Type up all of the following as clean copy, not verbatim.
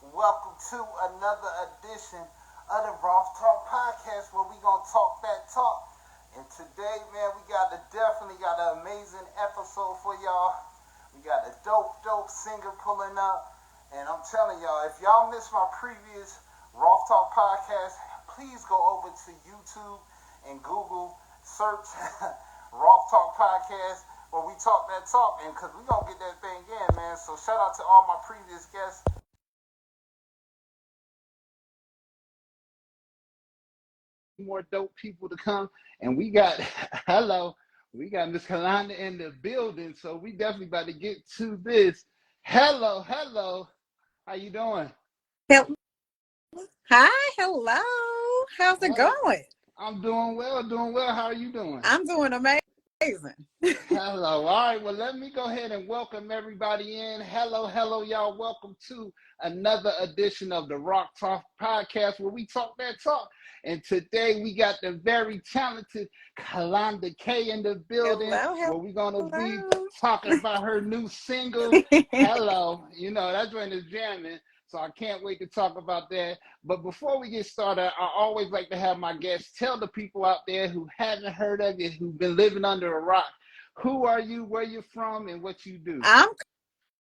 Welcome to another edition of the Roth Talk Podcast where we gonna talk that talk. And today, man, we definitely got an amazing episode for y'all. We got a dope singer pulling up. And I'm telling y'all, if y'all missed my previous Roth Talk Podcast, please go over to YouTube and Google search Roth Talk Podcast where we talk that talk, and because we gonna get that thing in, man. So shout out to all my previous guests. More dope people to come, and we got hello, we got Miss Kalonda in the building, so we definitely about to get to this. Hello, how you doing? Hel- Hi, hello. How's it Hey, going? I'm doing well. How are you doing? I'm doing amazing. Hello. All right. Well, let me go ahead and welcome everybody in. Hello, y'all. Welcome to another edition of the Rock Talk Podcast where we talk that talk. And today we got the very talented Kalonda Kay in the building Hello, where we're going to be hello. talking about her new single, Hello. You know, that joint is jamming. So I can't wait to talk about that. But before we get started, I always like to have my guests tell the people out there who haven't heard of you, who've been living under a rock, who are you, where you're from, and what you do. I'm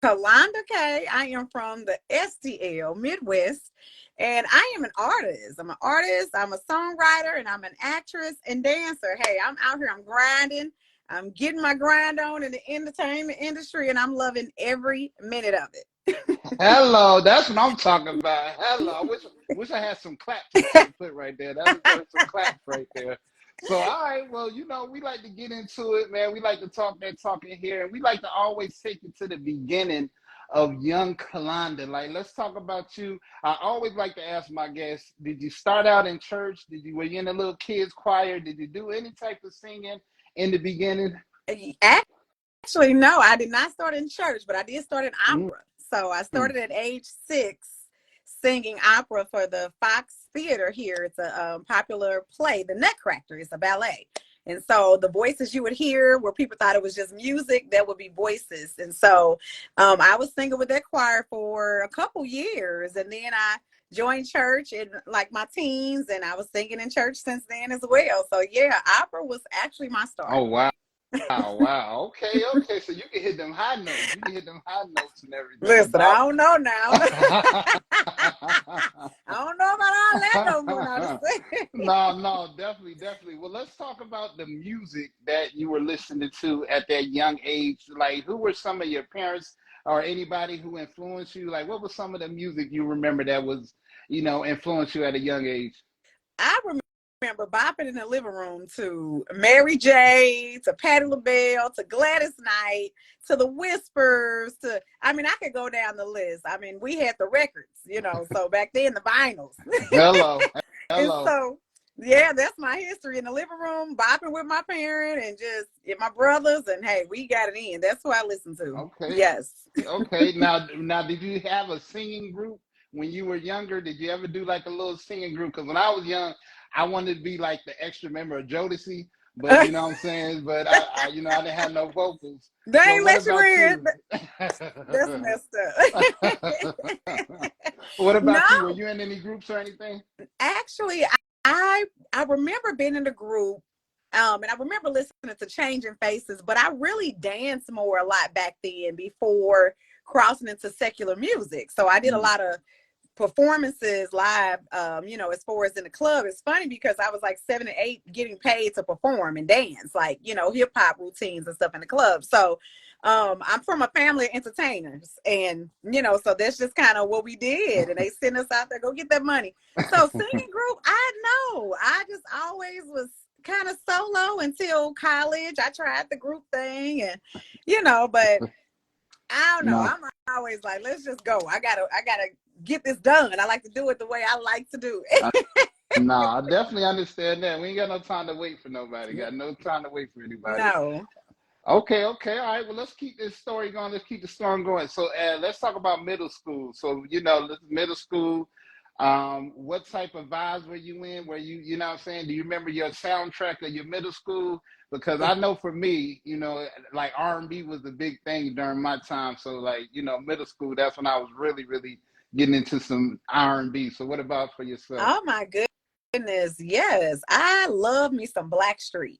Kalonda Kay. I am from the STL Midwest, and I am an artist. I'm a songwriter, and I'm an actress and dancer. Hey, I'm out here, I'm grinding. I'm getting my grind on in the entertainment industry, and I'm loving every minute of it. Hello, that's what I'm talking about. Hello, I wish I had some claps that I could put right there. That was some claps right there. So, all right, well, you know, we like to get into it, man. We like to talk that talk in here, and we like to always take it to the beginning of young Kalonda. Like, let's talk about you. I always like to ask my guests: did you start out in church? Were you in a little kids choir? Did you do any type of singing in the beginning? Actually, no, I did not start in church, but I did start in Mm. opera. So I started at age 6 singing opera for the Fox Theater here. It's a popular play, The Nutcracker. It's a ballet. And so the voices you would hear where people thought it was just music, that would be voices. And so I was singing with that choir for a couple years. And then I joined church in like my teens, and I was singing in church since then as well. So yeah, opera was actually my start. Oh wow. Wow. Okay. So you can hit them high notes. You can hit them high notes and everything. Listen, I Bob. don't know now. I don't know about all that no more. Now to say. No, definitely. Well, let's talk about the music that you were listening to at that young age. Like, who were some of your parents or anybody who influenced you? Like, what was some of the music you remember that was, influenced you at a young age? I remember bopping in the living room to Mary J, to Patti LaBelle, to Gladys Knight, to the Whispers, I mean, I could go down the list. I mean, we had the records, so back then the vinyls. Hello, And hello. so, yeah, that's my history in the living room, bopping with my parent and just my brothers. And hey, we got it in. That's who I listen to. Okay, Yes. okay. Now, did you have a singing group when you were younger? Did you ever do like a little singing group? Because when I was young, I wanted to be like the extra member of Jodeci, but you know what I'm saying. But I didn't have no vocals. They So ain't what let you about in. you? That's messed up. What about you? Were No, you in any groups or anything? actually, I remember being in the group, and I remember listening to Changing Faces, but I really danced more a lot back then before crossing into secular music. So I did a Mm. lot of performances live, as far as in the club. It's funny because I was like 7 and 8 getting paid to perform and dance, like, hip hop routines and stuff in the club. So I'm from a family of entertainers, and so that's just kind of what we did. And they sent us out there, go get that money. So singing group, I know. I just always was kind of solo until college. I tried the group thing but I don't know. No. I'm always like, let's just go. I gotta get this done. I like to do it the way I like to do No, I definitely understand that. We ain't got no time to wait for nobody. it. Got no time to wait for anybody. No. Okay. All right. Well, let's keep this story going. Let's keep the song going. So, let's talk about middle school. So, this is middle school. What type of vibes were you in? Were you know what I'm saying? Do you remember your soundtrack of your middle school? Because I know for me, like R&B was the big thing during my time. So, like, middle school, that's when I was really, really getting into some R&B. So what about for yourself? Oh my goodness. Yes. I love me some Blackstreet.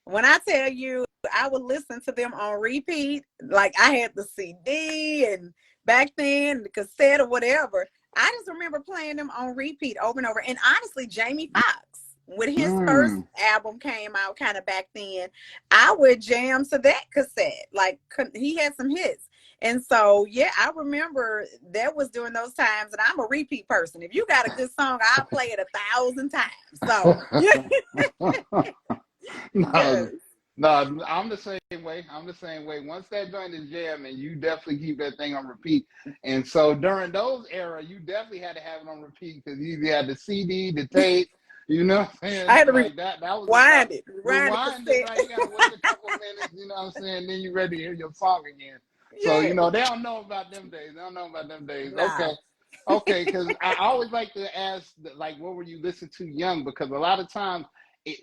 When I tell you I would listen to them on repeat, like I had the CD and back then the cassette or whatever. I just remember playing them on repeat over and over. And honestly, Jamie Foxx, when his first Mm. album came out kind of back then, I would jam to that cassette. Like he had some hits. And so, yeah, I remember that was during those times, and I'm a repeat person. If you got a good song, I'll play it 1,000 times. So, yeah, No, yes, no, I'm the same way. I'm the same way. Once that joint is jamming, you definitely keep that thing on repeat. And so during those era, you definitely had to have it on repeat because you either had the CD, the tape, you know what I'm I saying? had to Like that. That was the time. rewind the Rewind it, cassette. right? You gotta wait a couple of minutes, you know what I'm saying? Then you're ready to hear your song again. So, Yes, they don't know about them days. They don't know about them days. nah, Okay. Okay, because I always like to ask, like, what were you listening to young? Because a lot of times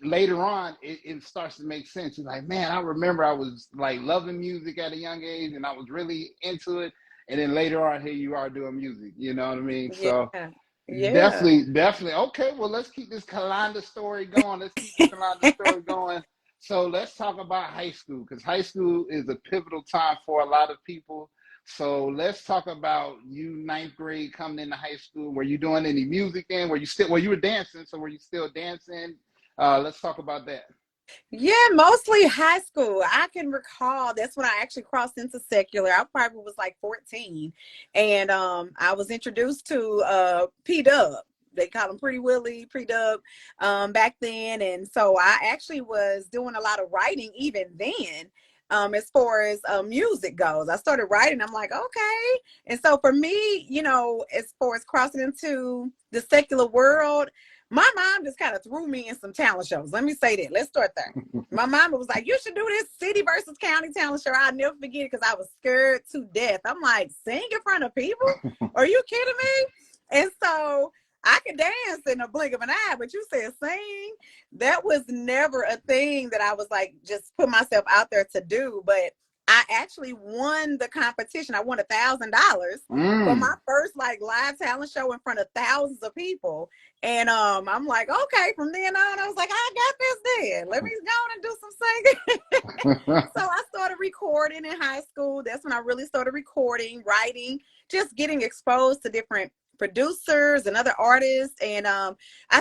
later on it starts to make sense. You're like, man, I remember I was like loving music at a young age and I was really into it. And then later on, here you are doing music. You know what I mean? So yeah, yeah. definitely. Okay, well, let's keep this Kalonda story going. Let's keep this Kalonda story going. So let's talk about high school because high school is a pivotal time for a lot of people. So let's talk about you ninth grade coming into high school. Were you doing any music then? Were you were dancing? So were you still dancing? Let's talk about that. Yeah, mostly high school. I can recall that's when I actually crossed into secular. I probably was like 14. And I was introduced to P Dub. They call him Pretty Willie, Pretty Dub back then. And so I actually was doing a lot of writing even then. As far as music goes, I started writing. I'm like, okay. And so for me, as far as crossing into the secular world, my mom just kind of threw me in some talent shows. Let me say that. Let's start there. My mama was like, you should do this city versus county talent show. I'll never forget it because I was scared to death. I'm like, sing in front of people? Are you kidding me? And so I could dance in a blink of an eye, but you said sing. That was never a thing that I was like, just put myself out there to do. But I actually won the competition. I won $1,000 for my Mm. first like live talent show in front of thousands of people. And I'm like, okay, from then on, I was like, I got this then. Let me go on and do some singing. So I started recording in high school. That's when I really started recording, writing, just getting exposed to different producers and other artists. And I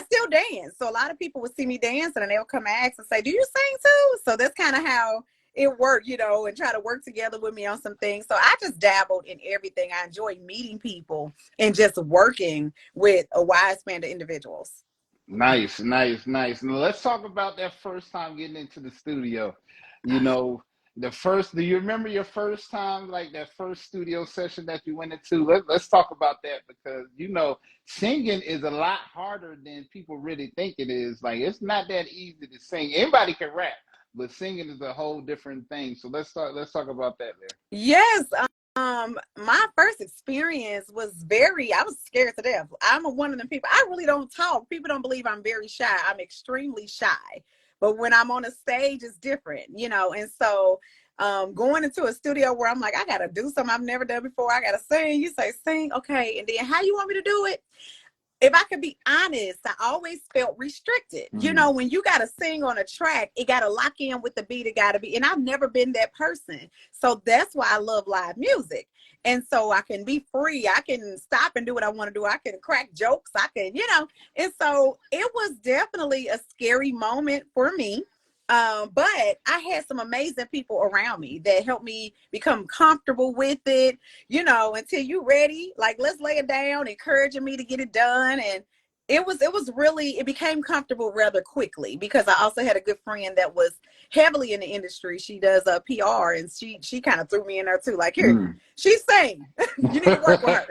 still dance. So a lot of people would see me dancing and they'll come ask and say, do you sing too? So that's kind of how it worked, and try to work together with me on some things. So I just dabbled in everything. I enjoy meeting people and just working with a wide span of individuals. Nice, nice, nice. Now let's talk about that first time getting into the studio. You know, do you remember your first time, like that first studio session that you went into? Let's talk about that because, singing is a lot harder than people really think it is. Like, it's not that easy to sing. Anybody can rap, but singing is a whole different thing. So let's talk about that there. Yes. My first experience was I was scared to death. I'm one of the people, I really don't talk. People don't believe I'm very shy. I'm extremely shy. But when I'm on a stage, it's different. And so going into a studio where I'm like, I gotta do something I've never done before. I gotta sing. You say sing, okay. And then how you want me to do it? If I could be honest, I always felt restricted. Mm. When you got to sing on a track, it got to lock in with the beat. It got to be, and I've never been that person. So that's why I love live music. And so I can be free. I can stop and do what I want to do. I can crack jokes. And so it was definitely a scary moment for me. But I had some amazing people around me that helped me become comfortable with it, until you ready, like let's lay it down, encouraging me to get it done. And it became comfortable rather quickly because I also had a good friend that was heavily in the industry. She does a PR and she kind of threw me in there too. Like, here, Mm. she's saying you need to work with her.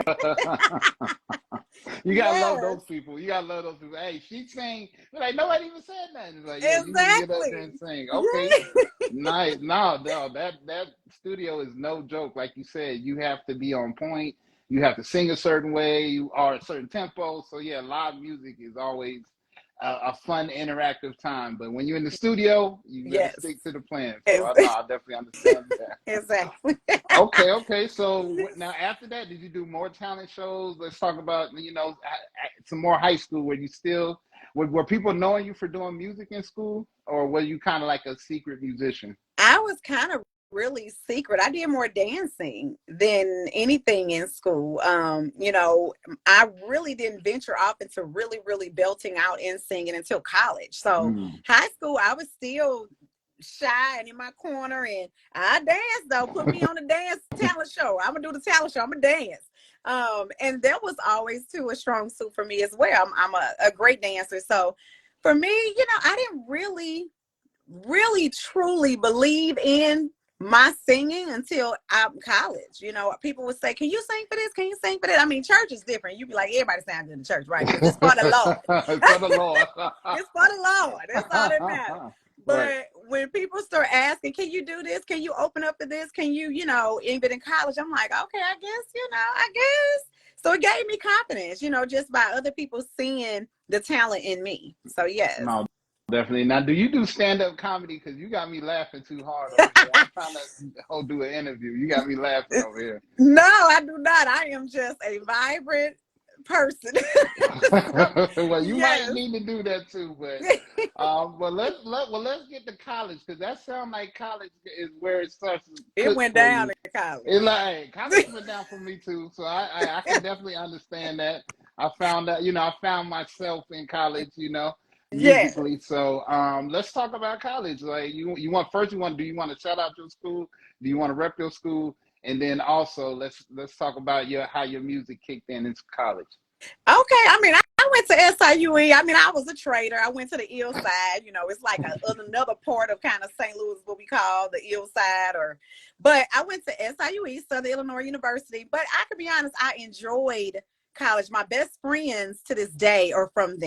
You gotta love Yes, those people. You gotta love those people. Hey, she sang. Like nobody even said nothing. It's like, yeah, you need to get up there and exactly. sing. Okay, Yeah. nice. No, that studio is no joke. Like you said, you have to be on point. You have to sing a certain way. You are a certain tempo. So yeah, live music is always a fun interactive time. But when you're in the studio, you better Yes. stick to the plan. So no, I definitely understand that. Exactly. Okay. So now after that, did you do more talent shows? Let's talk about, some more high school where you still, were people knowing you for doing music in school, or were you kind of like a secret musician? I was kind of really secret. I did more dancing than anything in school. I really didn't venture off into really, really belting out and singing until college. So Mm. high school, I was still shy and in my corner, and I danced though. Put me on the dance talent show. I'm gonna do the talent show. I'm gonna dance. And that was always too a strong suit for me as well. I'm a great dancer. So for me, I didn't really truly believe in my singing until I'm college. People would say, "Can you sing for this? Can you sing for that?" I mean, church is different. You'd be like, everybody sounds good in church, right? Because it's for the Lord. For the Lord. It's for the Lord. That's all that matters. Right. But when people start asking, "Can you do this? Can you open up for this? Can you, even in college?" I'm like, "Okay, I guess." So it gave me confidence, just by other people seeing the talent in me. So yes. No, definitely. Now, do you do stand-up comedy? Because you got me laughing too hard over here. I'm trying to do an interview. You got me laughing over here. No, I do not. I am just a vibrant person. So, Well, you might yes. need to do that too, but let's get to college, because that sounds like college is where it starts to It cook went for down you. in college. It like college went down for me too, so I can definitely understand that. I found myself in college, Yes. musically. So let's talk about college. Like you want first do you want to shout out your school? Do you want to rep your school? And then also let's talk about how your music kicked in college. Okay. I mean, I went to SIUE. I mean, I was a trader. I went to the ill side. It's like another part of kind of St. Louis, what we call the ill side. But I went to SIUE, Southern Illinois University. But I could be honest, I enjoyed college. My best friends to this day are from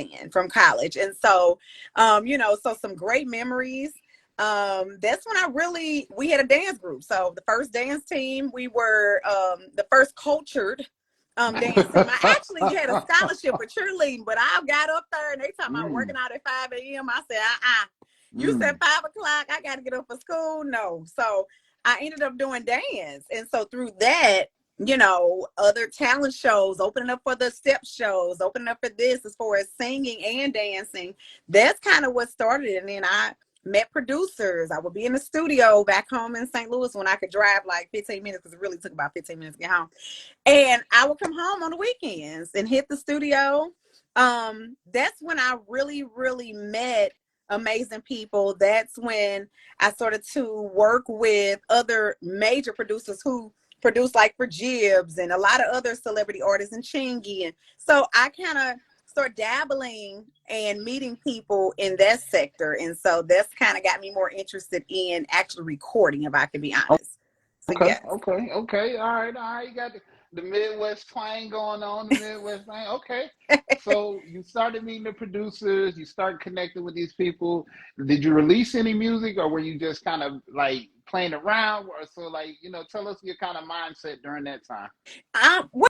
college. And so, so some great memories. That's when we had a dance group. So the first dance team, we were the first cultured dancing. I actually had a scholarship for cheerleading, but I got up there and they talking about working out at 5 a.m. I said, you said 5 o'clock, I got to get up for school. No. So I ended up doing dance. And so through that, other talent shows, opening up for the step shows, opening up for this as far as singing and dancing. That's kind of what started it. And then I met producers. I would be in the studio back home in St. Louis when I could drive like 15 minutes, because it really took about 15 minutes to get home. And I would come home on the weekends and hit the studio. That's when I really, really met amazing people. That's when I started to work with other major producers who produce like for Jibs and a lot of other celebrity artists and Chingy. And so I kind of start dabbling and meeting people in that sector. And so that's kind of got me more interested in actually recording, if I can be honest. So Okay, yes. okay. All right. You got the Midwest twang going on, the Midwest thing. Okay. So you started meeting the producers, you started connecting with these people. Did you release any music, or were you just kind of like playing around? Or so like, tell us your kind of mindset during that time. Well,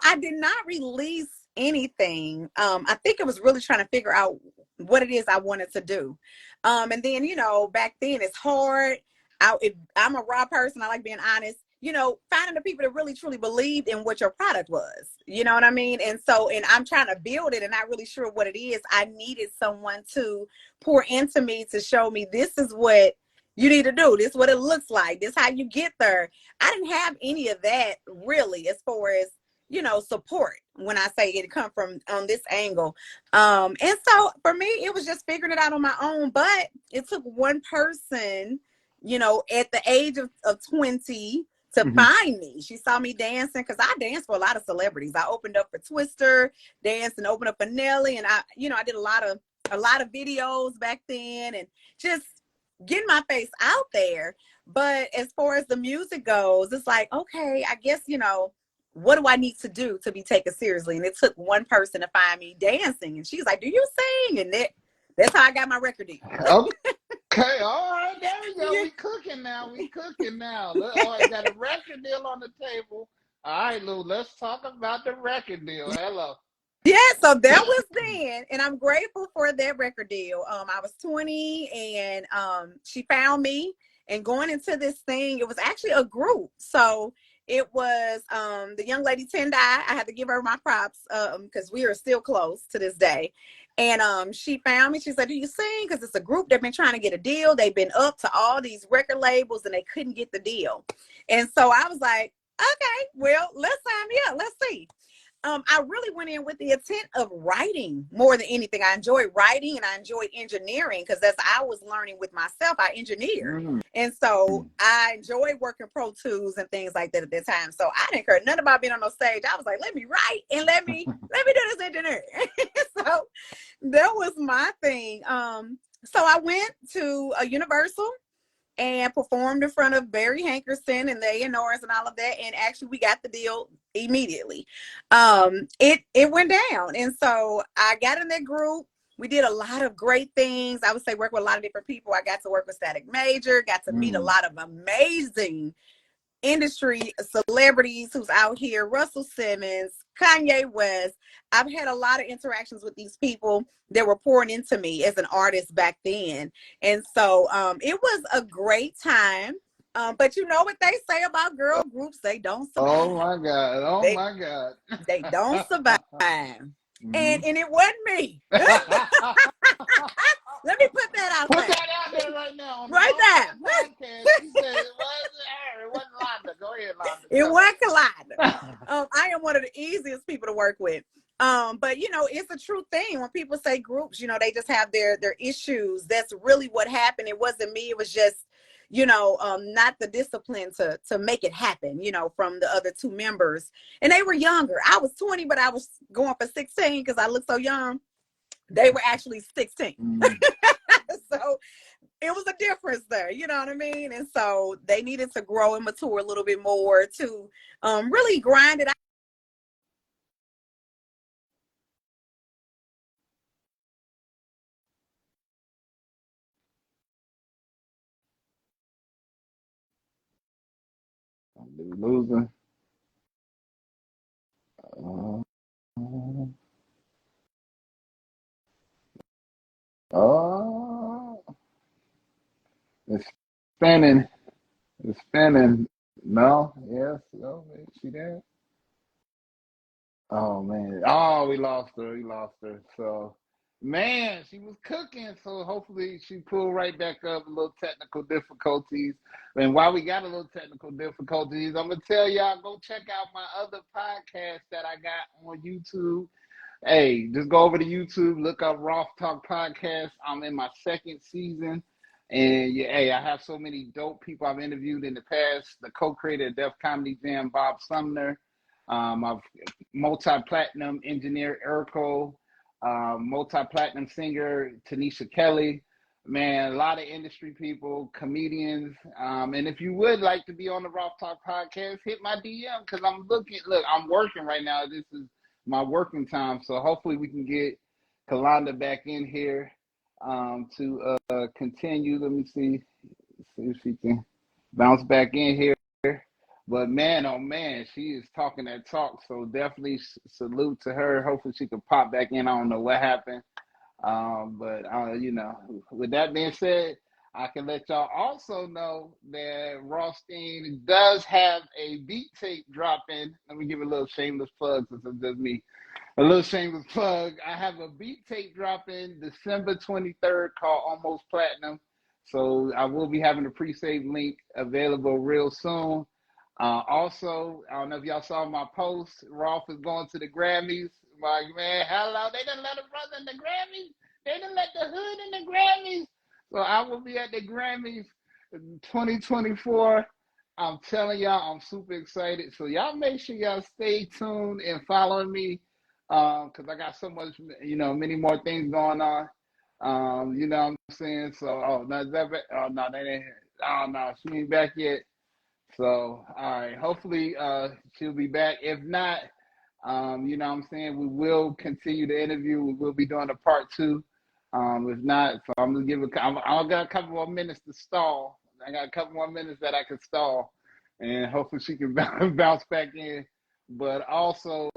I did not release anything. I think it was really trying to figure out what it is I wanted to do. And then, back then it's hard. I'm a raw person. I like being honest. Finding the people that really truly believed in what your product was. You know what I mean? And so, and I'm trying to build it and not really sure what it is. I needed someone to pour into me to show me this is what you need to do. This is what it looks like. This is how you get there. I didn't have any of that really as far as, support when I say it come from on this angle. And so for me, it was just figuring it out on my own. But it took one person, at the age of 20 to find me. She saw me dancing because I danced for a lot of celebrities. I opened up for Twister, danced and opened up for Nelly. And I did a lot of videos back then and just getting my face out there. But as far as the music goes, it's like, okay, I guess, what do I need to do to be taken seriously? And it took one person to find me dancing. And she's like, do you sing? And that's how I got my record deal. Okay, all right, there we go. Yeah. We cooking now. All right, got a record deal on the table. All right, Lou, let's talk about the record deal. Hello. Yeah, so that was then, and I'm grateful for that record deal. I was 20, and she found me, and going into this thing, it was actually a group. So it was the young lady Tendai. I had to give her my props because we are still close to this day. And she found me. She said, "Do you sing?" Because it's a group. They've been trying to get a deal. They've been up to all these record labels, and they couldn't get the deal. And so I was like, "Okay, well, let's sign me up. Let's see." I really went in with the intent of writing more than anything. I enjoy writing and I enjoy engineering because as I was learning with myself, I engineered. And so I enjoyed working Pro Tools and things like that at that time. So I didn't care nothing about being on no stage. I was like, let me write and let me do this engineering. So that was my thing. So I went to a Universal and performed in front of Barry Hankerson and the A&Rs and all of that. And actually, we got the deal immediately. It went down, and so I got in that group. We did a lot of great things. I would say work with a lot of different people. I got to work with Static Major, got to meet a lot of amazing industry celebrities who's out here, Russell Simmons, Kanye West. I've had a lot of interactions with these people that were pouring into me as an artist back then. And so it was a great time. But you know what they say about girl groups, they don't survive. Oh my God. Oh They my God. they don't survive. And it wasn't me. Let me put that out Put there. that out there right now. On Right the there. podcast. You said it wasn't her. It wasn't Londa. Go ahead, Londa. It wasn't Kalonda. I am one of the easiest people to work with. But you know, it's a true thing. When people say groups, you know, they just have their issues. That's really what happened. It wasn't me. It was just, you know, not the discipline to make it happen, you know, from the other two members. And they were younger. I was 20, but I was going for 16 because I looked so young. They were actually 16. So it was a difference there, you know what I mean? And so they needed to grow and mature a little bit more to really grind it out. Losing. Oh, it's spinning. It's spinning. No, yes. Oh, is she there? Oh man. Oh, we lost her. We lost her. So, man, she was cooking. So hopefully she pulled right back up. A little technical difficulties. And while we got a little technical difficulties, I'm gonna tell y'all go check out my other podcast that I got on YouTube. Hey, just go over to YouTube, look up Roth Talk Podcast. I'm in my second season. And yeah, hey, I have so many dope people I've interviewed in the past. The co-creator of Def Comedy Jam, Bob Sumner. I've multi-platinum engineer Erico, multi-platinum singer Tanisha Kelly. Man, a lot of industry people, comedians. And if you would like to be on the Roth Talk podcast, hit my DM because I'm working right now. This is my working time. So hopefully we can get Kalonda back in here to continue. Let me see if she can bounce back in here. But man, oh man, she is talking that talk. So definitely salute to her. Hopefully she can pop back in. I don't know what happened. But you know, with that being said, I can let y'all also know that Rothstein does have a beat tape dropping. Let me give a little shameless plug since it's just me. A little shameless plug. I have a beat tape dropping December 23rd called Almost Platinum. So I will be having a pre-save link available real soon. Also, I don't know if y'all saw my post. Roth is going to the Grammys. Like, man, hello. They didn't let a brother in the Grammys. They didn't let the hood in the Grammys. So I will be at the Grammys in 2024. I'm telling y'all, I'm super excited. So y'all make sure y'all stay tuned and following me because I got so much, you know, many more things going on. You know what I'm saying? So, oh, no, is that back? Oh, no, they ain't. Oh, no, she ain't back yet. So, all right, hopefully she'll be back. If not, you know what I'm saying, we will continue the interview. We will be doing a part two. If not, so I'm going to I got a couple more minutes to stall. I got a couple more minutes that I can stall. And hopefully she can bounce back in But also,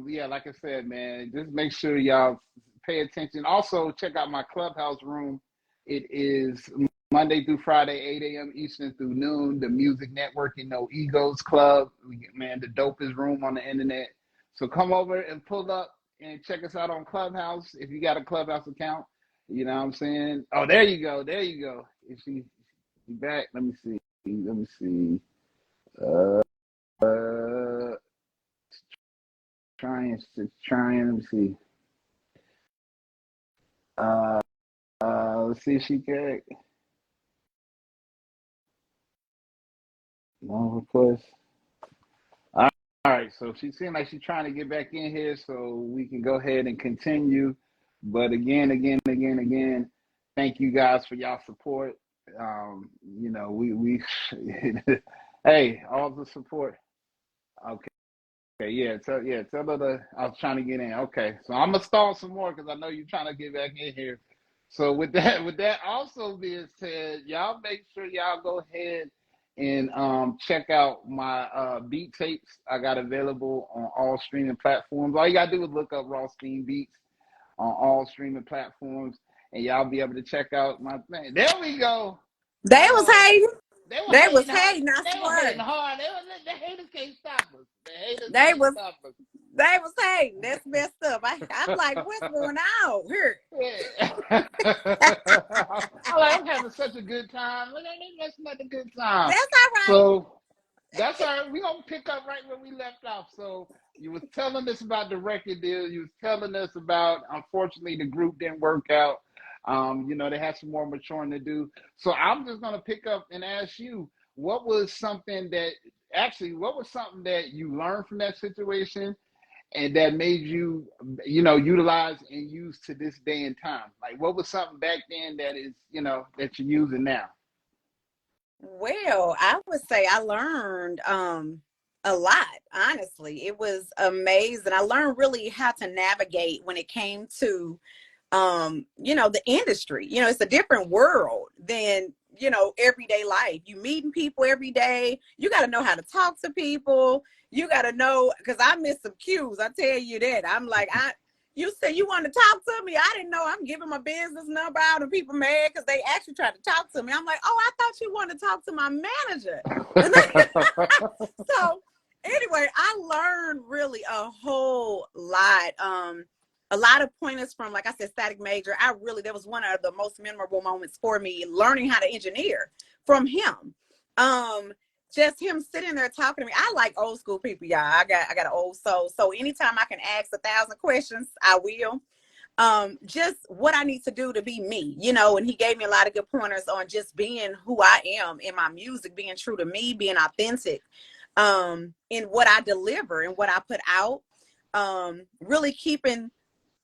yeah, like I said, man, just make sure y'all pay attention. Also, check out my clubhouse room. It is Monday through Friday, 8 a.m. Eastern through noon. The Music Networking No Egos Club. Man, the dopest room on the internet. So come over and pull up and check us out on Clubhouse if you got a Clubhouse account. You know what I'm saying? Oh, there you go. There you go. Is she back? Let me see. Let me see. Uh, uh trying. Let me see. Uh, let's see if she can. No request. All right. So she seemed like she's trying to get back in here, so we can go ahead and continue. But again, thank you guys for y'all support. You know, we hey, all the support. Okay. Okay, tell her I was trying to get in. Okay, so I'm gonna stall some more because I know you're trying to get back in here. So with that also being said, y'all make sure y'all go ahead and check out my beat tapes I got available on all streaming platforms. All you gotta do is look up Roth Beats on all streaming platforms, and y'all be able to check out my thing. There we go. They was Oh, hating. they were They was hating hard. hating, I They were hating swear. hard. The haters can't stop us. The haters They can't was stop us. they was hating. That's messed up. I'm like, what's going on here? Yeah. I'm having such a good time. Look at it, that's not a good time. That's all right. So that's all right. We're gonna pick up right where we left off. So you was telling us about the record deal. You was telling us about, unfortunately, the group didn't work out. You know, they had some more maturing to do. So I'm just gonna pick up and ask you, what was something that you learned from that situation and that made you, utilize and use to this day and time? Like, what was something back then that is, that you're using now? Well, I would say I learned a lot, honestly. It was amazing. I learned really how to navigate when it came to the industry. It's a different world than, everyday life. You meeting people every day. You got to know how to talk to people. You got to know, because I miss some cues. I tell you that. I'm like, you said you want to talk to me. I didn't know. I'm giving my business number out and people mad because they actually tried to talk to me. I'm like, oh, I thought you wanted to talk to my manager. So anyway, I learned really a whole lot. A lot of pointers from, like I said, Static Major. That was one of the most memorable moments for me, learning how to engineer from him. Just him sitting there talking to me. I like old school people, y'all. I got an old soul. So anytime I can ask 1,000 questions, I will. Just what I need to do to be me, and he gave me a lot of good pointers on just being who I am in my music, being true to me, being authentic, in what I deliver and what I put out. Really keeping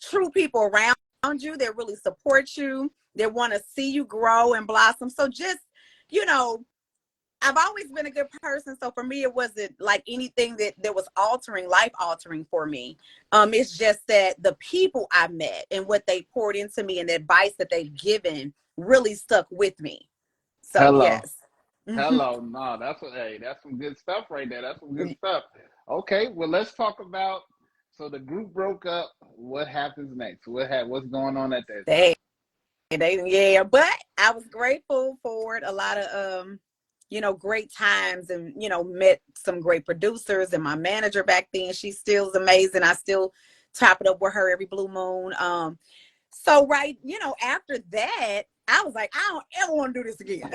true people around you that really support you, that want to see you grow and blossom. So just, you know, I've always been a good person. So for me, it wasn't like anything that was life altering for me. It's just that the people I met and what they poured into me and the advice that they've given really stuck with me. So Hello. yes. Mhm. Hello. No, that's some good stuff right there. That's some good stuff. Okay, well, let's talk about, so the group broke up. What happens next? What's going on at that time? They yeah, but I was grateful for it. A lot of great times, and met some great producers, and my manager back then, she still is amazing. I still top it up with her every blue moon. So right, after that, I was like, I don't ever want to do this again.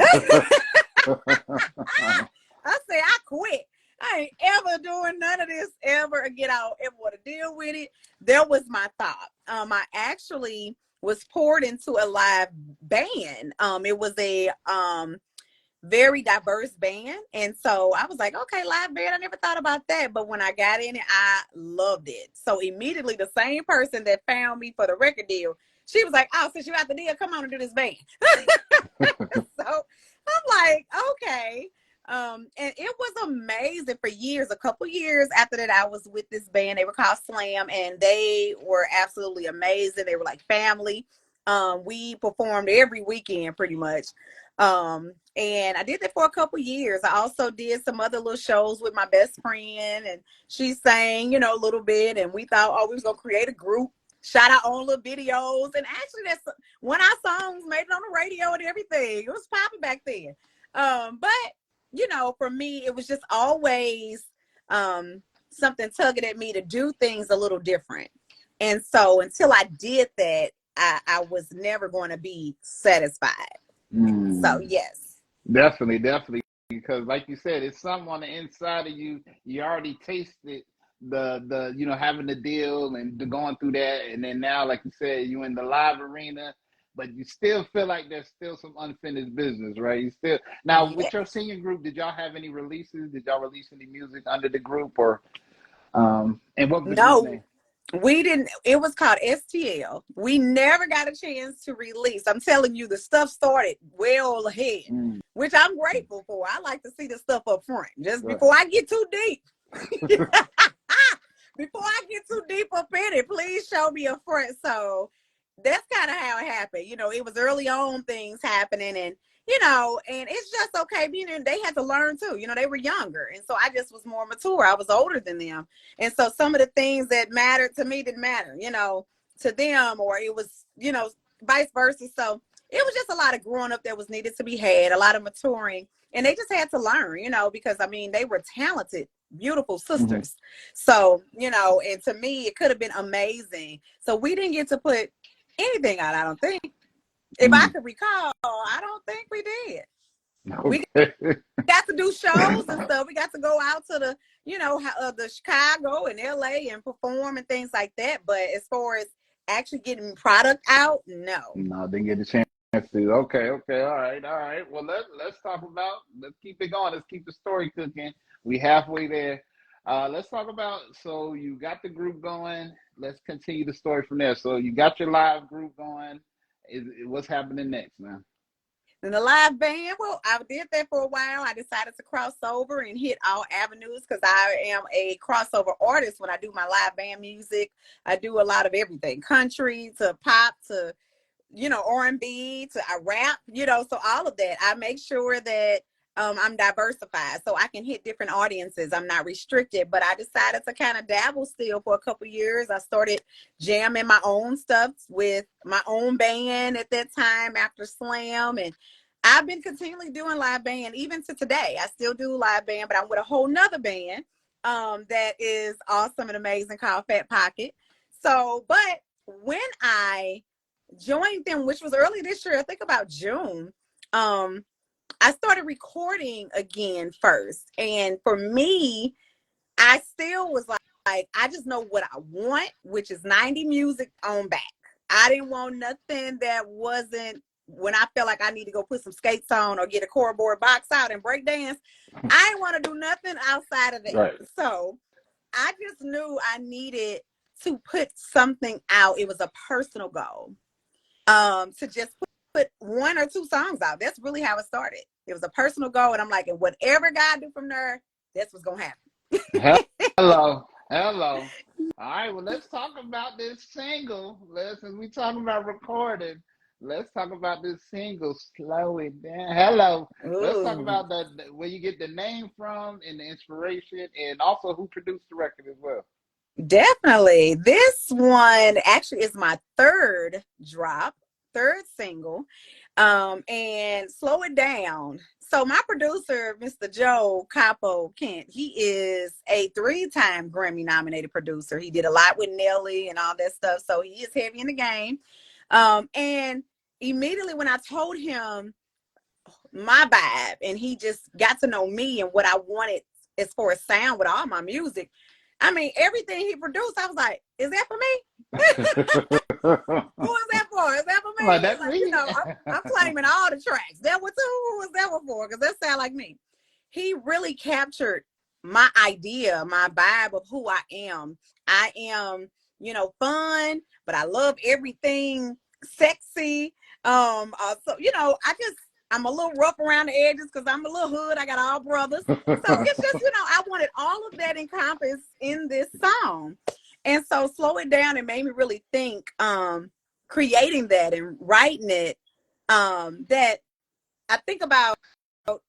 I say I quit. I ain't ever doing none of this ever again. I don't ever want to deal with it. That was my thought. I actually was poured into a live band. It was a very diverse band. And so I was like, okay, live band. I never thought about that. But when I got in it, I loved it. So immediately the same person that found me for the record deal, she was like, oh, since you got the deal, come on and do this band. So I'm like, okay. And it was amazing for years. A couple years after that, I was with this band. They were called Slam, and they were absolutely amazing. They were like family. We performed every weekend pretty much. And I did that for a couple years. I also did some other little shows with my best friend, and she sang, you know, a little bit. And we thought, oh, we was gonna create a group, shot our own little videos. And actually, that's one of our songs made it on the radio and everything. It was popping back then. But you know, for me, it was just always something tugging at me to do things a little different. And so until I did that, I was never going to be satisfied. So yes. Definitely, because like you said, it's something on the inside of you. You already tasted the having the deal and going through that, and then now, like you said, you in the live arena, but you still feel like there's still some unfinished business, right? You still now with Yeah. your singing group. Did y'all have any releases? Did y'all release any music under the group, or and what was the group No, name? we didn't. It was called STL. We never got a chance to release. I'm telling you, the stuff started well ahead, Mm, which I'm grateful for. I like to see the stuff up front just right. before I get too deep. Before I get too deep up in it, please show me a front. So that's kind of how it happened. You know, it was early on things happening, and you know, and it's just okay. Being in, they had to learn too. You know, they were younger, and so I just was more mature. I was older than them, and so some of the things that mattered to me didn't matter, you know, to them, or it was, you know, vice versa. So it was just a lot of growing up that was needed to be had, a lot of maturing, and they just had to learn, you know, because I mean, they were talented, beautiful Mm-hmm. sisters. So, you know, and to me, it could have been amazing. So we didn't get to put anything out, I don't think. If I Mm. could recall, I don't think we did. We Okay. got to do shows and stuff. We got to go out to the, you know, the Chicago and LA and perform and things like that. But as far as actually getting product out, no. No, didn't get a chance to. Okay, all right. Well, let's talk about. Let's keep it going. Let's keep the story cooking. We halfway there. Let's talk about. So you got the group going. Let's continue the story from there. So you got your live group going. What's happening next, man? In the live band, well, I did that for a while. I decided to cross over and hit all avenues because I am a crossover artist when I do my live band music. I do a lot of everything, country to pop to, you know, R&B to I rap, you know, so all of that. I make sure that I'm diversified so I can hit different audiences. I'm not restricted, but I decided to kind of dabble still for a couple years. I started jamming my own stuff with my own band at that time after Slam, and I've been continually doing live band even to today. I still do live band, but I'm with a whole nother band that is awesome and amazing called Fat Pocket. So, but when I joined them, which was early this year, I think about June, I started recording again first. And for me, I still was like, I just know what I want, which is 90 music on back. I didn't want nothing that wasn't when I felt like I need to go put some skates on or get a cardboard box out and break dance. I didn't want to do nothing outside of that. Right. So I just knew I needed to put something out. It was a personal goal. To just put one or two songs out. That's really how it started. It was a personal goal, and I'm like, and whatever God do from there, that's what's gonna happen. Hello. All right. Well, let's talk about this single. Since we talking about recording, let's talk about this single. Slow it down. Hello. Let's talk Ooh, about where you get the name from and the inspiration, and also who produced the record as well. definitely. This one actually is my third drop, third single. And slow it down. So my producer, Mr. Joe Capo Kent, he is a three-time Grammy nominated producer. He did a lot with Nelly and all that stuff. So he is heavy in the game. And immediately when I told him my vibe and he just got to know me and what I wanted as far as sound with all my music, I mean, everything he produced, I was like, is that for me? Who is that for? Is that for I'm like, me? that's Like, you me. know, I'm claiming all the tracks. That was who was that one for? Because that sound like me. He really captured my idea, my vibe of who I am. I am, you know, fun, but I love everything sexy. So you know, I'm a little rough around the edges because I'm a little hood. I got all brothers. So it's just, you know, I wanted all of that encompassed in this song. And so slow it down and made me really think, creating that and writing it, that I think about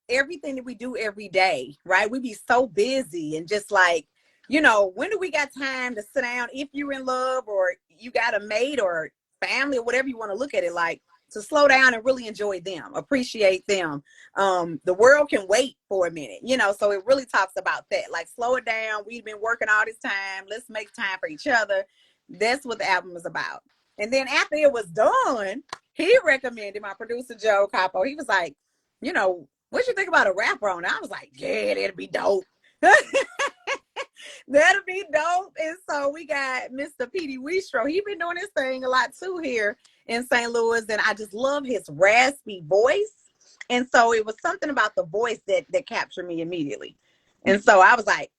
everything that we do every day, right? We be so busy and just like, when do we got time to sit down if you're in love or you got a mate or family or whatever you want to look at it like, to slow down and really enjoy them, appreciate them. The world can wait for a minute, so it really talks about that. Like, slow it down. We've been working all this time. Let's make time for each other. That's what the album is about. And then after it was done, he recommended, my producer Joe Capo. He was like, what you think about a rapper on it? I was like, yeah, that'd be dope. That'll be dope. And so we got Mr. Petey Wistro. He's been doing this thing a lot too here in St. Louis, and I just love his raspy voice. And so it was something about the voice that captured me immediately. And so I was like,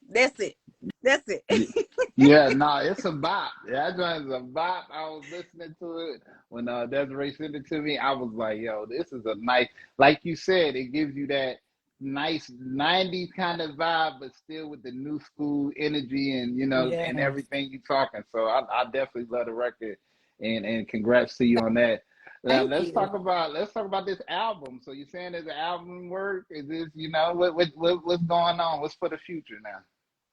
that's it. That's it. Yeah, no, it's a bop. That joint is a bop. I was listening to it when Desiree sent it to me. I was like, yo, this is a nice, like you said, it gives you that nice 90s kind of vibe, but still with the new school energy and, Yes. and everything you talking. So I definitely love the record, and congrats to you on that. Let's talk about this album. So you're saying there's an album work? Is this, what's going on? What's for the future now?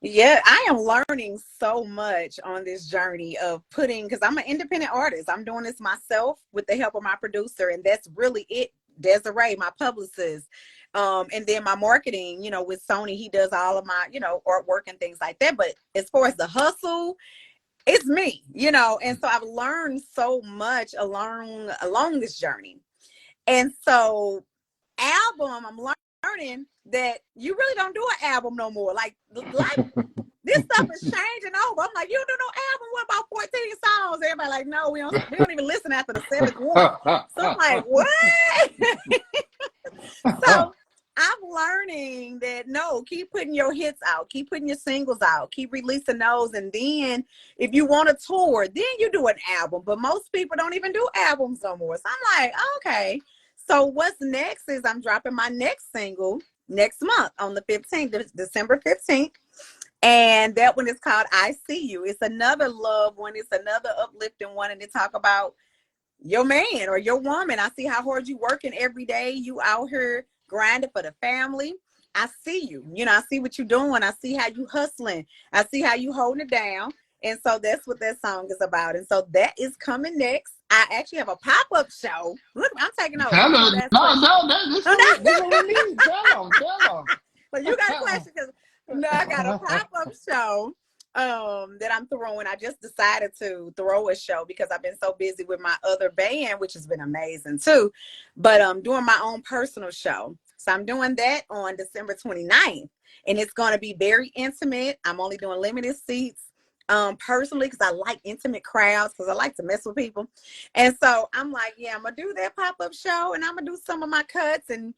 Yeah, I am learning so much on this journey of because I'm an independent artist. I'm doing this myself with the help of my producer, and that's really it. Desiree, my publicist, and then my marketing, with Sony, he does all of my, artwork and things like that. But as far as the hustle, it's me, and so I've learned so much along this journey. And so I'm learning that you really don't do an album no more. Like this stuff is changing over. I'm like, you don't do no album. What about 14 songs? Everybody like, no, we don't even listen after the 7th one. So I'm like, what? So I'm learning that no, keep putting your hits out, keep putting your singles out, keep releasing those. And then if you want to tour, then you do an album. But most people don't even do albums no more. So I'm like, okay. So what's next is I'm dropping my next single next month on the 15th, December 15th. And that one is called I See You. It's another love one. It's another uplifting one. And they talk about your man or your woman. I see how hard you working every day. You out here grinding for the family. I see you. I see what you're doing. I see how you hustling. I see how you holding it down. And so that's what that song is about. And so that is coming next. I actually have a pop-up show. Look, I'm taking over. No, this is what we need. Tell them. But you got a question because I got a pop-up show that I'm throwing. I just decided to throw a show because I've been so busy with my other band, which has been amazing too. But I'm doing my own personal show. So I'm doing that on December 29th. And it's going to be very intimate. I'm only doing limited seats. Personally, because I like intimate crowds, because I like to mess with people. And so I'm like, yeah, I'm gonna do that pop-up show, and I'm gonna do some of my cuts and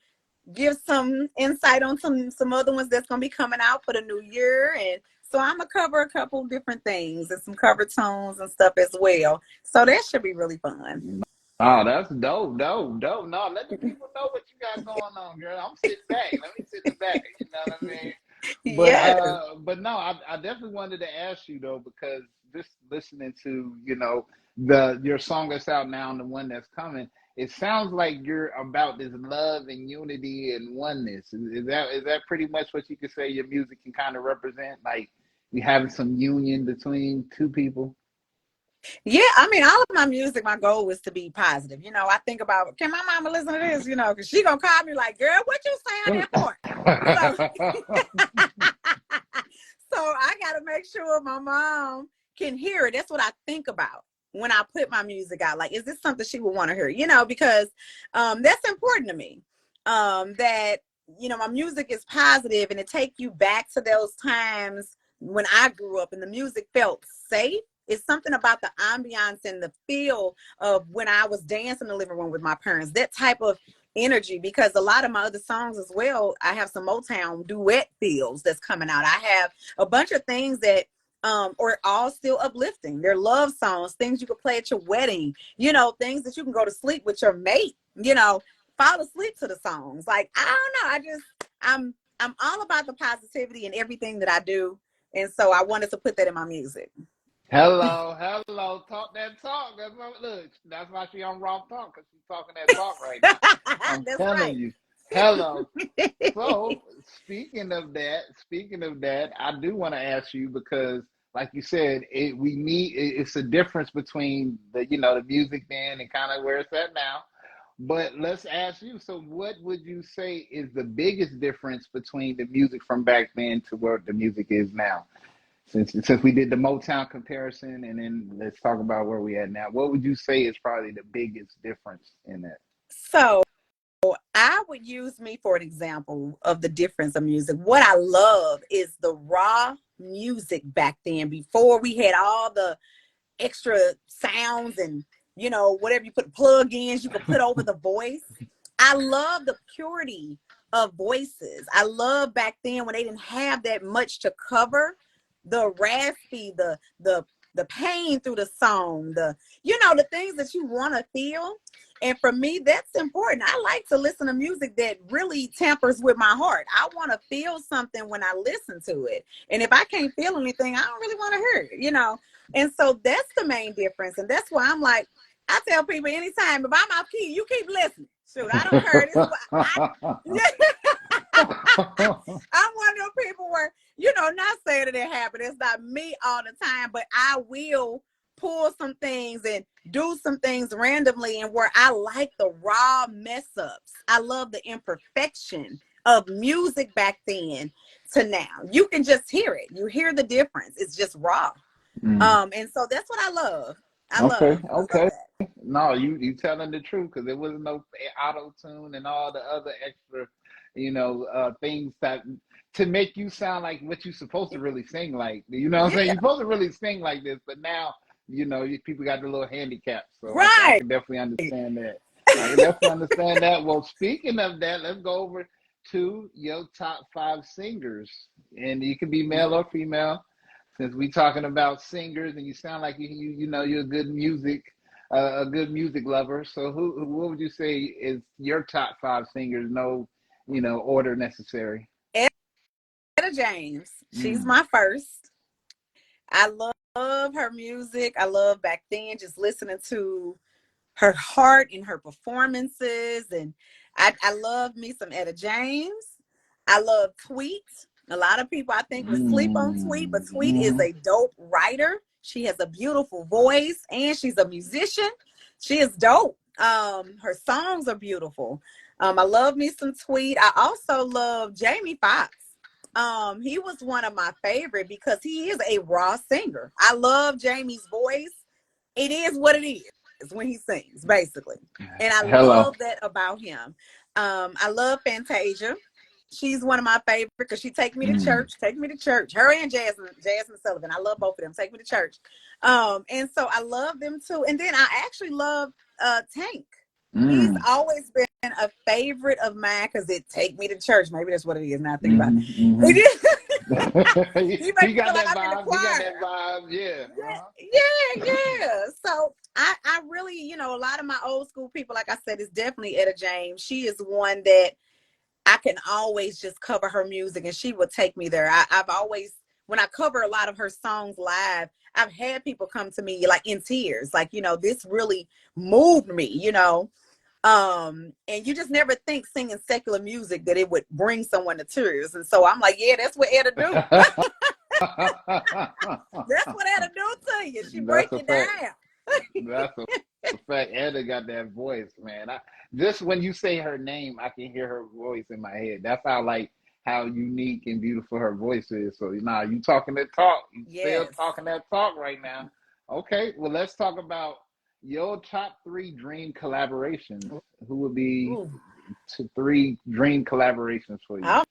give some insight on some other ones that's gonna be coming out for the new year. And so I'm gonna cover a couple different things and some cover tunes and stuff as well. So that should be really fun. Oh, that's dope. No, let the people know what you got going on, girl. I'm sitting back. Let me sit in the back. You know what I mean? Yes. But no, I definitely wanted to ask you though, because just listening to, your song that's out now and the one that's coming, it sounds like you're about this love and unity and oneness. Is that pretty much what you could say your music can kind of represent? Like you having some union between two people? Yeah, I mean, all of my music, my goal was to be positive. I think about, can my mama listen to this? Because she gonna call me like, girl, what you saying that for? So I gotta make sure my mom can hear it. That's what I think about when I put my music out. Like, is this something she would want to hear? Because that's important to me. That my music is positive and it take you back to those times when I grew up and the music felt safe. It's something about the ambiance and the feel of when I was dancing in the living room with my parents, that type of energy, because a lot of my other songs as well, I have some Motown duet feels that's coming out. I have a bunch of things that are all still uplifting. They're love songs, things you can play at your wedding, things that you can go to sleep with your mate, fall asleep to the songs. Like, I don't know. I'm all about the positivity in everything that I do. And so I wanted to put that in my music. Hello, talk that talk. That's why she on Roth Talk, because she's talking that talk right now. I'm That's telling right. you. Hello. So speaking of that, I do want to ask you because, like you said, it's a difference between the music then and kind of where it's at now. But let's ask you. So, what would you say is the biggest difference between the music from back then to where the music is now? Since we did the Motown comparison, and then let's talk about where we at now. What would you say is probably the biggest difference in that? So I would use me for an example of the difference of music. What I love is the raw music back then, before we had all the extra sounds and whatever you put plug-ins you could put over the voice. I love the purity of voices. I love back then when they didn't have that much to cover, the raspy, the pain through the song, the things that you want to feel. And for me, that's important. I like to listen to music that really tampers with my heart. I want to feel something when I listen to it. And if I can't feel anything, I don't really want to hear it. And so that's the main difference. And that's why I'm like, I tell people anytime, if I'm off key, you keep listening. Shoot, I don't care. This is what I'm one of those people where, not saying that it happened. It's not me all the time, but I will pull some things and do some things randomly, and where I like the raw mess ups. I love the imperfection of music back then to now. You can just hear it. You hear the difference. It's just raw. Mm. And so that's what I love. Okay, I love okay. that. No, you telling the truth because there was no auto tune and all the other extra, things that to make you sound like what you're supposed to really sing like. You know what I'm saying? Yeah, You're supposed to really sing like this, but now people got the little handicap, so I right. can definitely understand that. I can definitely understand that. Well, speaking of that, let's go over to your top five singers, and you can be male or female. Since we talking about singers, and you sound like you're a good music lover. So what would you say is your top five singers? No, order necessary. Etta James. She's Mm. my first. I love her music. I love back then just listening to her heart and her performances. And I love me some Etta James. I love Tweet. A lot of people I think would sleep on Tweet, but Tweet is Mm. a dope writer. She has a beautiful voice and she's a musician. She is dope. Her songs are beautiful. I love me some Tweet. I also love Jamie Foxx. He was one of my favorite because he is a raw singer. I love Jamie's voice. It is what it is when he sings, basically. And I Hello. love that about him. I love Fantasia. She's one of my favorite because she take me to Mm. church. Take me to church. Her and Jasmine Sullivan. I love both of them. Take me to church. And so I love them too. And then I actually love Tank. He's Mm. always been a favorite of mine because it take me to church. Maybe that's what it is. Now I think about Mm-hmm. it. He make He me feel got like that I'm in the vibe. He got that choir. vibe. Yeah. Uh-huh. Yeah. So I really, a lot of my old school people, like I said, is definitely Etta James. She is one that I can always just cover her music and she would take me there. I've always, when I cover a lot of her songs live, I've had people come to me like in tears, like, this really moved me. And you just never think singing secular music that it would bring someone to tears. And so I'm like, yeah, that's what Etta do. That's what Etta do to you. She break That's a you fact. down. That's a fact. Etta got that voice, man. Just when you say her name, I can hear her voice in my head. That's how unique and beautiful her voice is. So you talking that talk. You still Yes. talking that talk right now. Okay, well let's talk about your top three dream collaborations. Who would be Ooh. three dream collaborations for you? Oh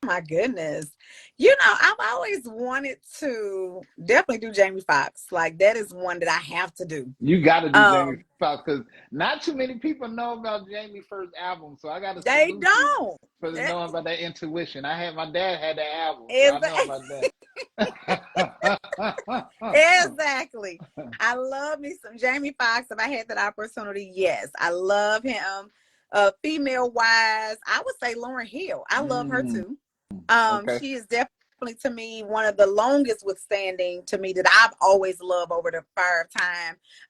my goodness. I've always wanted to definitely do Jamie Foxx. Like that is one that I have to do. You got to do Jamie Um, Foxx because not too many people know about Jamie's first album. So I got to they salute you don't. for That knowing about that intuition. My dad had that album, so is I know about that. exactly. I love me some Jamie Foxx. If I had that opportunity, yes, I love him. Female wise, I would say Lauryn Hill. I love her Mm, too. okay. She is definitely to me one of the longest withstanding to me that I've always loved over the fire of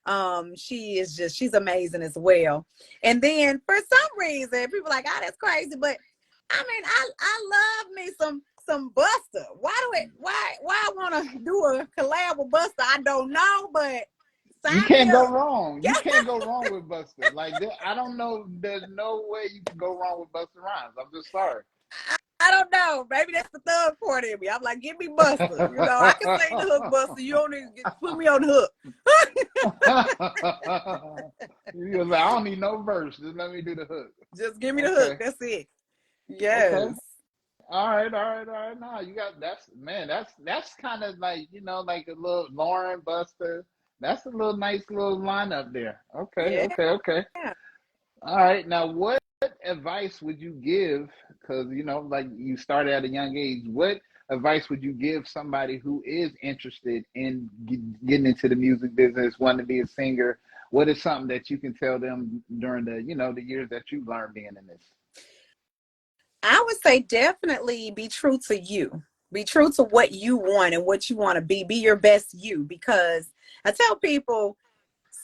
time. She's amazing as well. And then for some reason, people are like, oh, that's crazy. But I mean, I love me some Buster. Why I want to do a collab with Buster? I don't know, but You sign me can't go up. wrong. You can't go wrong with Buster. Like, I don't know. There's no way you can go wrong with Buster Rhymes. I'm just sorry. I don't know. Maybe that's the thug part in me. I'm like, give me Buster. You know, I can sing the hook, Buster. You don't need to put me on the hook. You was like, I don't need no verse. Just let me do the hook. Just give me the hook. That's it. Yes. Okay. All right. No, you got that's kind of like, like a little Lauren Buster. That's a little nice little lineup there. Okay. Yeah. All right. Now, what advice would you give? Because, like you started at a young age. What advice would you give somebody who is interested in getting into the music business, wanting to be a singer? What is something that you can tell them during the, the years that you learned being in this? I would say definitely be true to you. Be true to what you want and what you want to be. Be your best you. Because I tell people,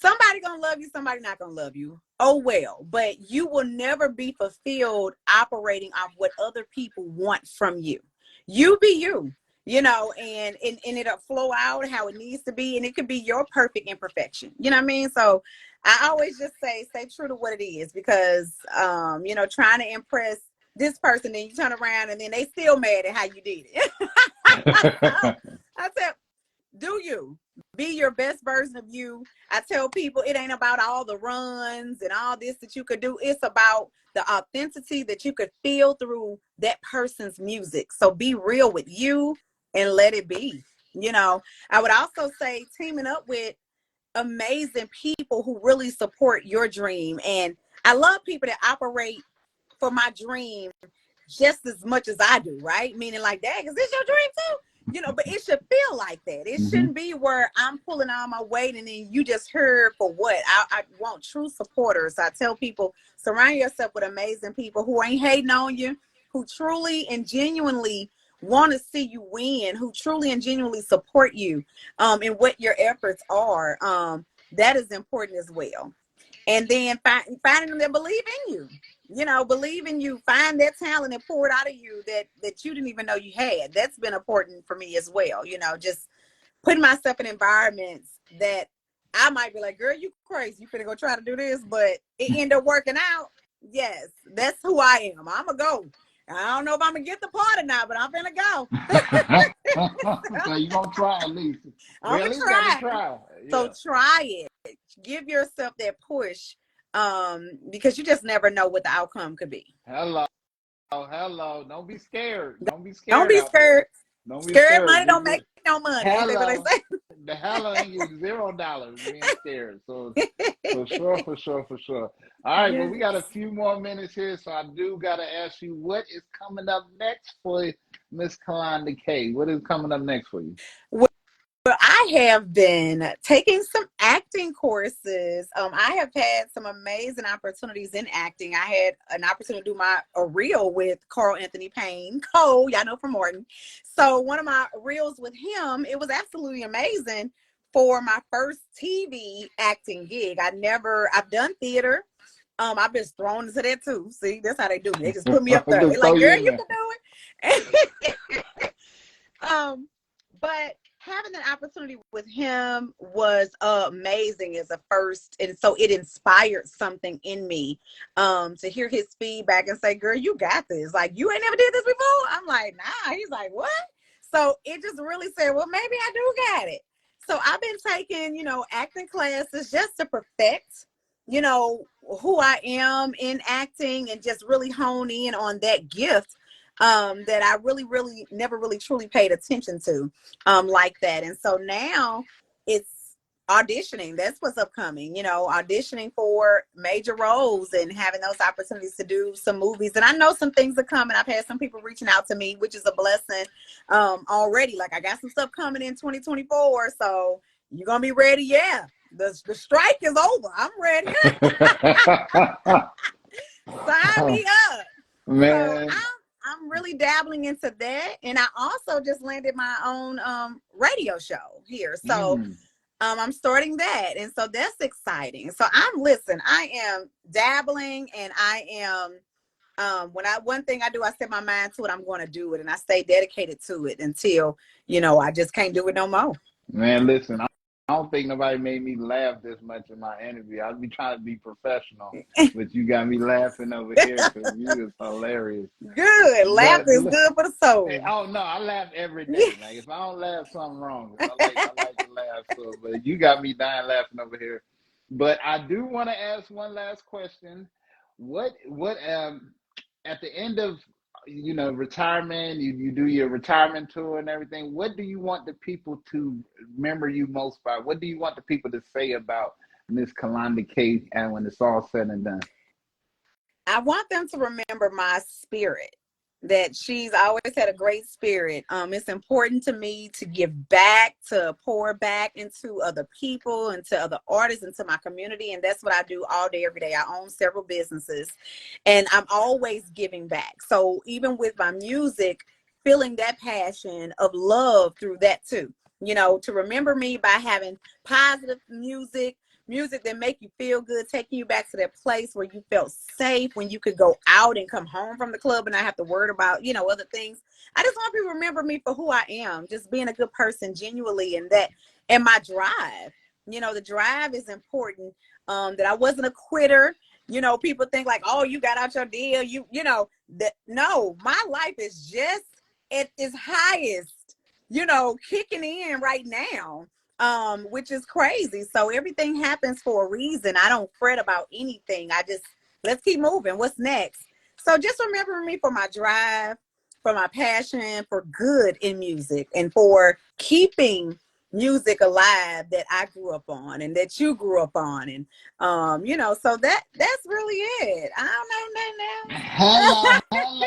somebody gonna love you, somebody not gonna love you. Oh well, but you will never be fulfilled operating off what other people want from you. You be you, and it'll flow out how it needs to be, and it could be your perfect imperfection. You know what I mean? So I always just say, stay true to what it is, because trying to impress this person, then you turn around and then they still mad at how you did it. I said, do you be your best version of you? I tell people it ain't about all the runs and all this that you could do. It's about the authenticity that you could feel through that person's music. So be real with you and let it be. I would also say teaming up with amazing people who really support your dream. And I love people that operate for my dream just as much as I do, right? Meaning like, dang, is this your dream too? But it should feel like that. It shouldn't be where I'm pulling all my weight and then you just heard for what. I want true supporters. I tell people, surround yourself with amazing people who ain't hating on you, who truly and genuinely want to see you win, who truly and genuinely support you in what your efforts are. That is important as well. And then finding them that believe in you. Believe in you, find that talent and pour it out of you that you didn't even know you had. That's been important for me as well. Just putting myself in environments that I might be like, girl, you crazy. You finna go try to do this, but it ended up working out. Yes, that's who I am. I'm going to go. I don't know if I'm going to get the part or not, but I'm finna go. So you're going to try at least. I'm at going to least got to try. Yeah. So try it. Give yourself that push. Because you just never know what the outcome could be. Hello. Don't be scared. Don't be scared. Don't be scared. Don't be scared. Money don't make no money. Hello. Ain't that what they say? The hell ain't you $0 being scared. So for sure. All right, well, we got a few more minutes here, so I do got to ask you, what is coming up next for Miss Kalonda Kay? What is coming up next for you? Well, I have been taking some acting courses. I have had some amazing opportunities in acting. I had an opportunity to do a reel with Carl Anthony Payne, Cole, y'all know from Morton. So one of my reels with him, it was absolutely amazing for my first TV acting gig. I've done theater. I've been thrown into that too. See, that's how they do. They just put me up there. They're like, girl, you can do it. But having an opportunity with him was amazing as a first. And so it inspired something in me to hear his feedback and say, girl, you got this. Like, you ain't never did this before? I'm like, nah. He's like, what? So it just really said, well, maybe I do got it. So I've been taking, acting classes just to perfect, who I am in acting and just really hone in on that gift that I really never really truly paid attention to like that. And so now it's auditioning. That's what's upcoming, auditioning for major roles and having those opportunities to do some movies. And I know some things are coming. I've had some people reaching out to me, which is a blessing already. Like, I got some stuff coming in 2024. So you're going to be ready. Yeah. The strike is over. I'm ready. Sign me up. Man. So I'm I'm really dabbling into that. And I also just landed my own radio show here. So I'm starting that. And so that's exciting. So I am dabbling, and I am one thing I do, I set my mind to it, I'm going to do it, and I stay dedicated to it until, I just can't do it no more. Man, listen, I don't think nobody made me laugh this much in my interview. I'll be trying to be professional, but you got me laughing over here because you is hilarious. Good. Laughter is good for the soul. Oh no, I laugh every day. Like if I don't laugh, something wrong. I like to laugh. So, but you got me dying laughing over here. But I do want to ask one last question. What at the end of retirement, you do your retirement tour and everything, what do you want the people to remember you most by? What do you want the people to say about Miss Kalonda Kay and when it's all said and done? I want them to remember my spirit, that she's always had a great spirit. It's important to me to give back, to pour back into other people, into other artists, into my community. And that's what I do all day, every day. I own several businesses, and I'm always giving back. So even with my music, feeling that passion of love through that too, to remember me by having positive music that make you feel good, taking you back to that place where you felt safe, when you could go out and come home from the club and not have to worry about, other things. I just want people to remember me for who I am, just being a good person genuinely, and my drive. The drive is important, that I wasn't a quitter. People think like, oh, you got out your deal. No, my life is just at its highest, kicking in right now. Which is crazy. So everything happens for a reason. I don't fret about anything. Let's keep moving. What's next? So just remember me for my drive, for my passion, for good in music, and for keeping music alive that I grew up on and that you grew up on. And so that's really it. I don't know nothing else. Hello, that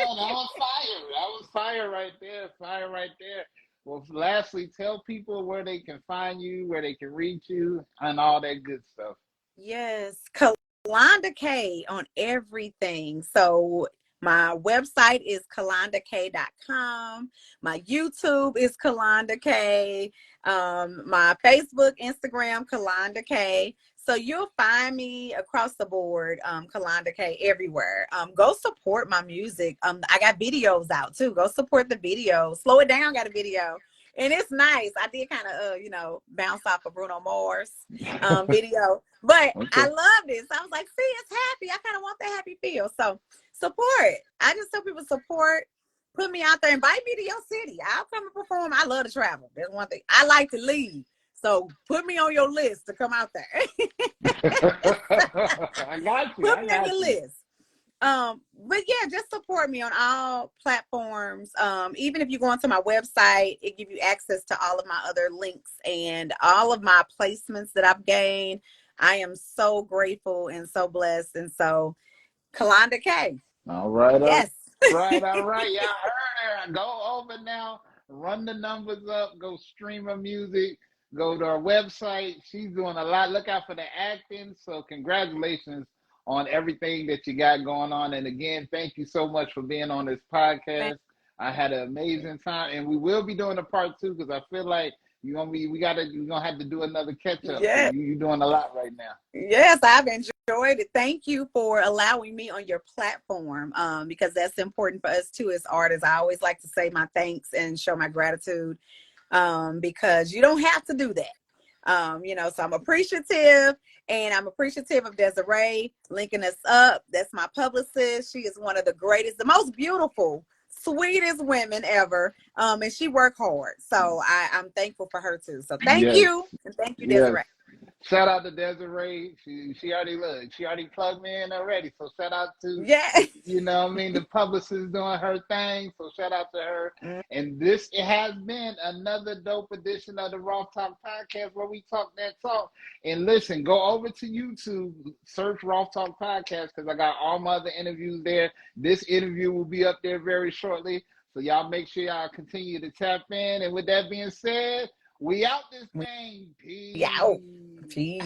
was fire. That was fire right there. Fire right there. Well, lastly, tell people where they can find you, where they can reach you, and all that good stuff. Yes, Kalonda Kay on everything. So my website is kalondakay.com. My YouTube is Kalonda Kay. My Facebook, Instagram, Kalonda Kay. So you'll find me across the board, Kalonda Kay, everywhere. Go support my music. I got videos out too. Go support the video. Slow It Down got a video. And it's nice. I did kind of, bounce off of Bruno Mars video. But okay. I loved it. So I was like, see, it's happy. I kind of want that happy feel. So support. I just tell people support. Put me out there. Invite me to your city. I'll come and perform. I love to travel. That's one thing. I like to leave. So put me on your list to come out there. I got you. Put me on your list. But yeah, just support me on all platforms. Even if you go onto my website, it gives you access to all of my other links and all of my placements that I've gained. I am so grateful and so blessed. And so, Kalonda Kay. All right. Yes. All right. Y'all heard her. Go over now. Run the numbers up. Go stream her music. Go to her website. She's doing a lot. Look out for the acting. So congratulations on everything that you got going on. And again, thank you so much for being on this podcast. I had an amazing time, and we will be doing a part 2 because I feel like you're gonna have to do another catch up. Yes. You're doing a lot right now. Yes, I've enjoyed it. Thank you for allowing me on your platform, because that's important for us too as artists. I always like to say my thanks and show my gratitude, because you don't have to do that. So I'm appreciative, and I'm appreciative of Desiree linking us up. That's my publicist. She is one of the greatest, the most beautiful, sweetest women ever. And she worked hard. So I'm thankful for her too. So thank you. And thank you, Desiree. Shout out to Desiree. She already plugged me in already. So shout out to the publicist doing her thing. So shout out to her. And it has been another dope edition of the Roth Talk Podcast where we talk that talk. And listen, go over to YouTube, search Roth Talk Podcast because I got all my other interviews there. This interview will be up there very shortly. So y'all make sure y'all continue to tap in. And with that being said, we out this thing. Peace. Peace.